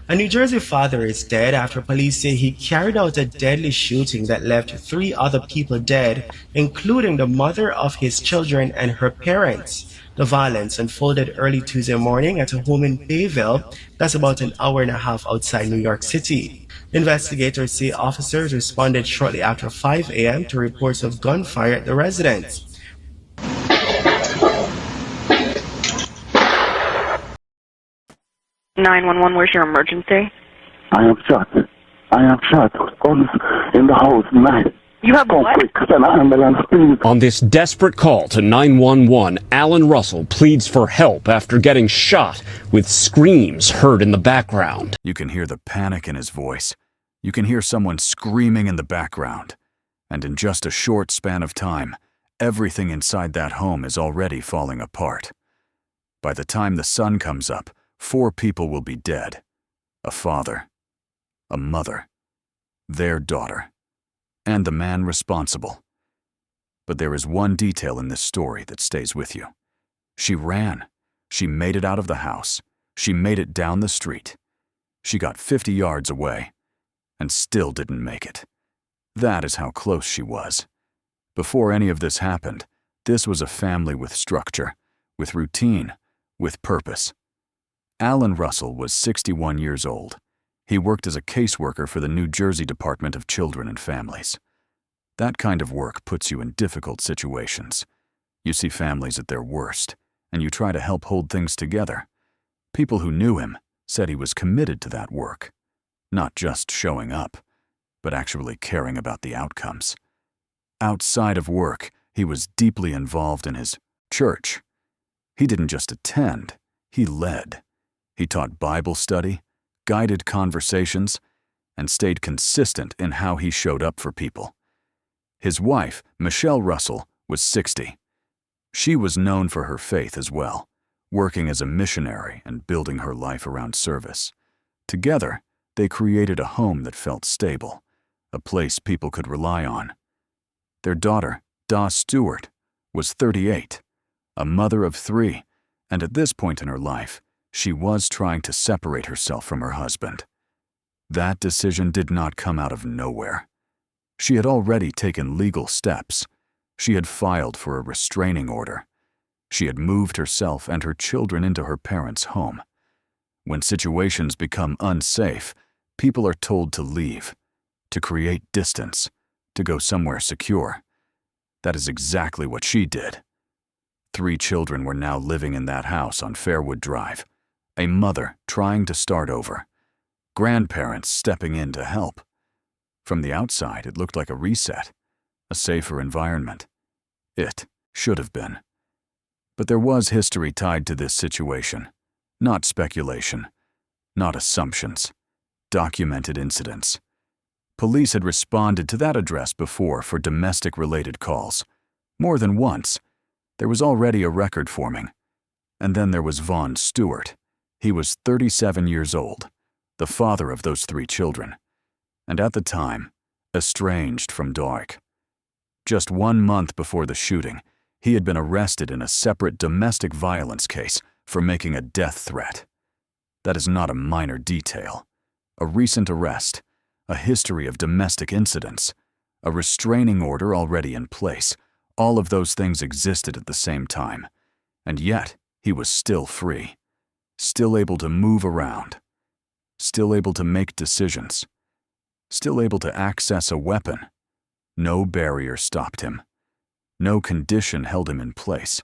A New Jersey father is dead after police say he carried out a deadly shooting that left three other people dead, including the mother of his children and her parents. The violence unfolded early Tuesday morning at a home in Bayville, that's about an hour and a half outside New York City. Investigators say officers responded shortly after 5 a.m. to reports of gunfire at the residence. 911, where's your emergency? I am shot. I am shot. On in the house, man. You have Come what? quick, send an ambulance, please. On this desperate call to 911, Alan Russell pleads for help after getting shot, with screams heard in the background. You can hear the panic in his voice. You can hear someone screaming in the background. And in just a short span of time, everything inside that home is already falling apart. By the time the sun comes up, 4 people will be dead. A father, a mother, their daughter, and the man responsible. But there is one detail in this story that stays with you. She ran. She made it out of the house. She made it down the street. She got 50 yards away and still didn't make it. That is how close she was. Before any of this happened, this was a family with structure, with routine, with purpose. Alan Russell was 61 years old. He worked as a caseworker for the New Jersey Department of Children and Families. That kind of work puts you in difficult situations. You see families at their worst, and you try to help hold things together. People who knew him said he was committed to that work, not just showing up, but actually caring about the outcomes. Outside of work, he was deeply involved in his church. He didn't just attend, he led. He taught Bible study, guided conversations, and stayed consistent in how he showed up for people. His wife, Michelle Russell, was 60. She was known for her faith as well, working as a missionary and building her life around service. Together, they created a home that felt stable, a place people could rely on. Their daughter, Da Stewart, was 38, a mother of 3, and at this point in her life, she was trying to separate herself from her husband. That decision did not come out of nowhere. She had already taken legal steps. She had filed for a restraining order. She had moved herself and her children into her parents' home. When situations become unsafe, people are told to leave, to create distance, to go somewhere secure. That is exactly what she did. 3 children were now living in that house on Fairwood Drive. A mother trying to start over. Grandparents stepping in to help. From the outside, it looked like a reset, a safer environment. It should have been. But there was history tied to this situation. Not speculation, not assumptions. Documented incidents. Police had responded to that address before for domestic-related calls. More than once. There was already a record forming. And then there was Vaughn Stewart. He was 37 years old, the father of those 3 children, and at the time, estranged from Dark. Just 1 month before the shooting, he had been arrested in a separate domestic violence case for making a death threat. That is not a minor detail. A recent arrest, a history of domestic incidents, a restraining order already in place. All of those things existed at the same time, and yet he was still free. Still able to move around, still able to make decisions, still able to access a weapon. No barrier stopped him. No condition held him in place.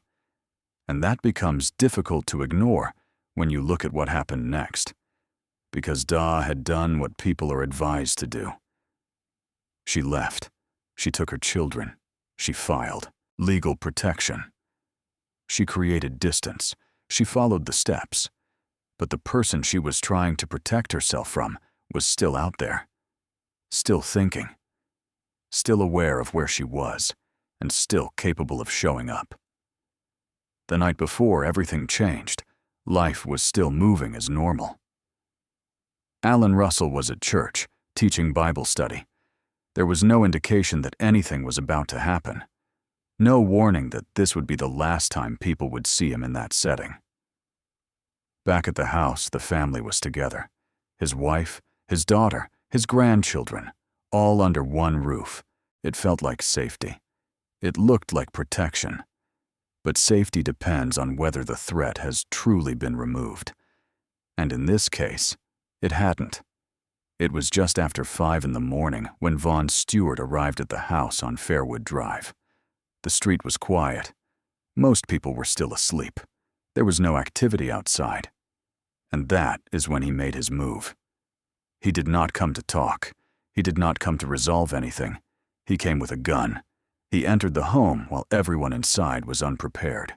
And that becomes difficult to ignore when you look at what happened next, because Da had done what people are advised to do. She left. She took her children. She filed legal protection. She created distance. She followed the steps. But the person she was trying to protect herself from was still out there, still thinking, still aware of where she was, and still capable of showing up. The night before everything changed, life was still moving as normal. Alan Russell was at church, teaching Bible study. There was no indication that anything was about to happen. No warning that this would be the last time people would see him in that setting. Back at the house, the family was together. His wife, his daughter, his grandchildren, all under one roof. It felt like safety. It looked like protection. But safety depends on whether the threat has truly been removed. And in this case, it hadn't. It was just after 5 in the morning when Vaughn Stewart arrived at the house on Fairwood Drive. The street was quiet. Most people were still asleep. There was no activity outside. And that is when he made his move. He did not come to talk. He did not come to resolve anything. He came with a gun. He entered the home while everyone inside was unprepared.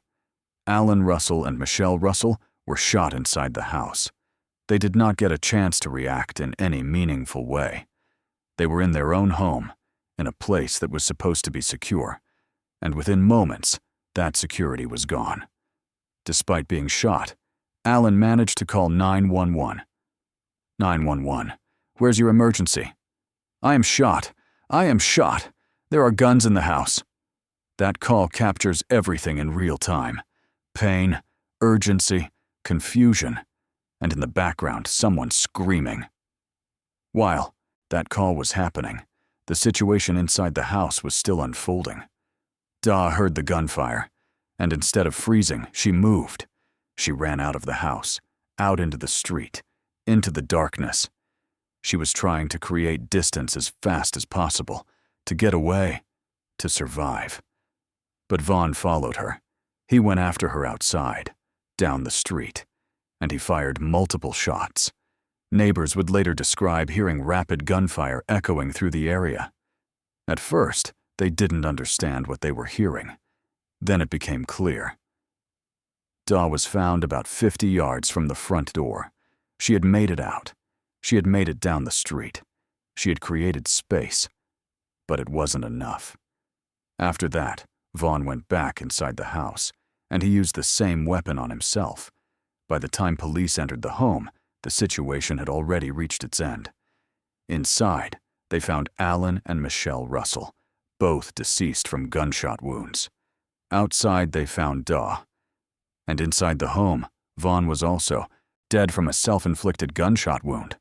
Alan Russell and Michelle Russell were shot inside the house. They did not get a chance to react in any meaningful way. They were in their own home, in a place that was supposed to be secure, and within moments, that security was gone. Despite being shot, Alan managed to call 911. 911, where's your emergency? I am shot. I am shot. There are guns in the house. That call captures everything in real time. Pain, urgency, confusion, and in the background, someone screaming. While that call was happening, the situation inside the house was still unfolding. Da heard the gunfire, and instead of freezing, she moved. She ran out of the house, out into the street, into the darkness. She was trying to create distance as fast as possible, to get away, to survive. But Vaughn followed her. He went after her outside, down the street, and he fired multiple shots. Neighbors would later describe hearing rapid gunfire echoing through the area. At first, they didn't understand what they were hearing. Then it became clear. Da was found about 50 yards from the front door. She had made it out. She had made it down the street. She had created space. But it wasn't enough. After that, Vaughn went back inside the house, and he used the same weapon on himself. By the time police entered the home, the situation had already reached its end. Inside, they found Alan and Michelle Russell, both deceased from gunshot wounds. Outside, they found Da. And inside the home, Vaughn was also dead from a self-inflicted gunshot wound.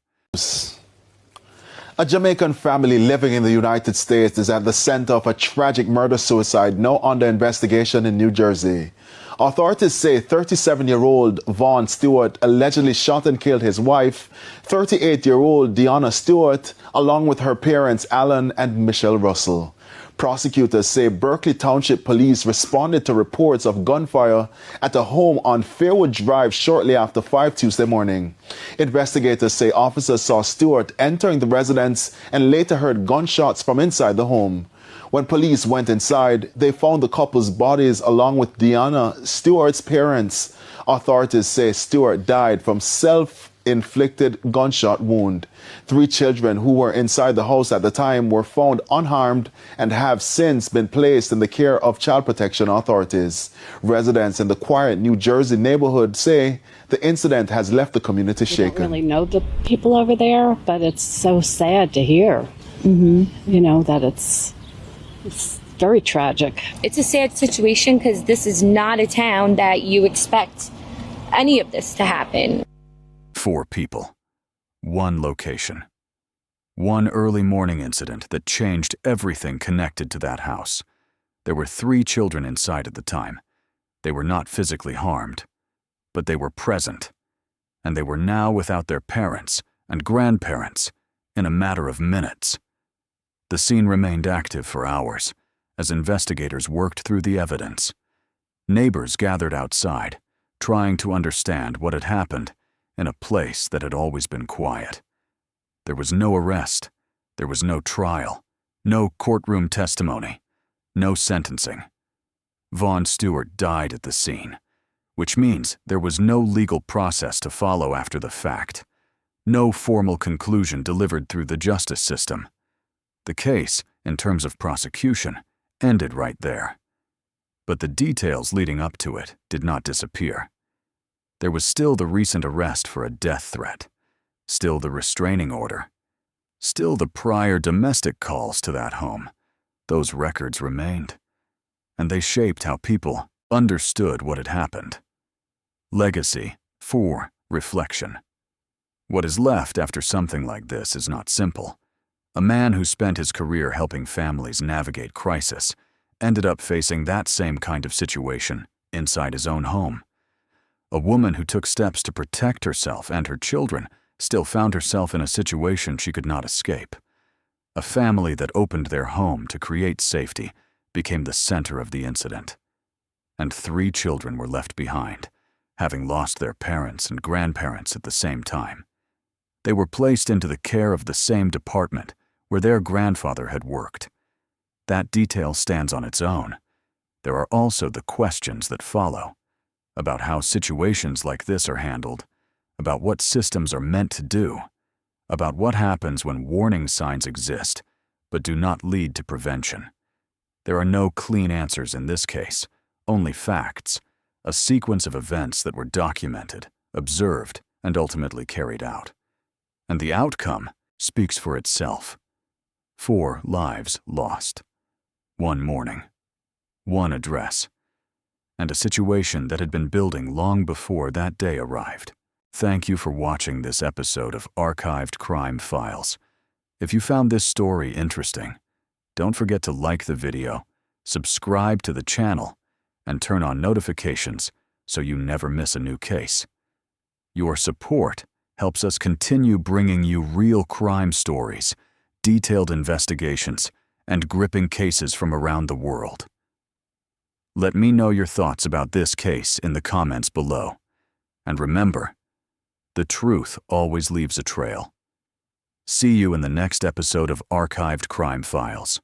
A Jamaican family living in the United States is at the center of a tragic murder-suicide now under investigation in New Jersey. Authorities say 37-year-old Vaughn Stewart allegedly shot and killed his wife, 38-year-old Deanna Stewart, along with her parents Alan and Michelle Russell. Prosecutors say Berkeley Township Police responded to reports of gunfire at a home on Fairwood Drive shortly after 5 Tuesday morning. Investigators say officers saw Stewart entering the residence and later heard gunshots from inside the home. When police went inside, they found the couple's bodies along with Deanna Stewart's parents. Authorities say Stewart died from self-inflicted gunshot wound. 3 children who were inside the house at the time were found unharmed and have since been placed in the care of child protection authorities. Residents in the quiet New Jersey neighborhood say the incident has left the community shaken. I don't really know the people over there, but it's so sad to hear, that it's very tragic. It's a sad situation because this is not a town that you expect any of this to happen. 4 people. 1 location. 1 early morning incident that changed everything connected to that house. There were 3 children inside at the time. They were not physically harmed, but they were present. And they were now without their parents and grandparents in a matter of minutes. The scene remained active for hours as investigators worked through the evidence. Neighbors gathered outside, trying to understand what had happened in a place that had always been quiet. There was no arrest, there was no trial, no courtroom testimony, no sentencing. Vaughn Stewart died at the scene, which means there was no legal process to follow after the fact, no formal conclusion delivered through the justice system. The case, in terms of prosecution, ended right there. But the details leading up to it did not disappear. There was still the recent arrest for a death threat, still the restraining order, still the prior domestic calls to that home. Those records remained, and they shaped how people understood what had happened. Legacy for reflection. What is left after something like this is not simple. A man who spent his career helping families navigate crisis ended up facing that same kind of situation inside his own home. A woman who took steps to protect herself and her children still found herself in a situation she could not escape. A family that opened their home to create safety became the center of the incident. And 3 children were left behind, having lost their parents and grandparents at the same time. They were placed into the care of the same department where their grandfather had worked. That detail stands on its own. There are also the questions that follow, about how situations like this are handled, about what systems are meant to do, about what happens when warning signs exist but do not lead to prevention. There are no clean answers in this case, only facts, a sequence of events that were documented, observed, and ultimately carried out. And the outcome speaks for itself. 4 lives lost. 1 mourning. 1 address. And a situation that had been building long before that day arrived. Thank you for watching this episode of Archived Crime Files. If you found this story interesting, don't forget to like the video, subscribe to the channel, and turn on notifications so you never miss a new case. Your support helps us continue bringing you real crime stories, detailed investigations, and gripping cases from around the world. Let me know your thoughts about this case in the comments below. And remember, the truth always leaves a trail. See you in the next episode of Archived Crime Files.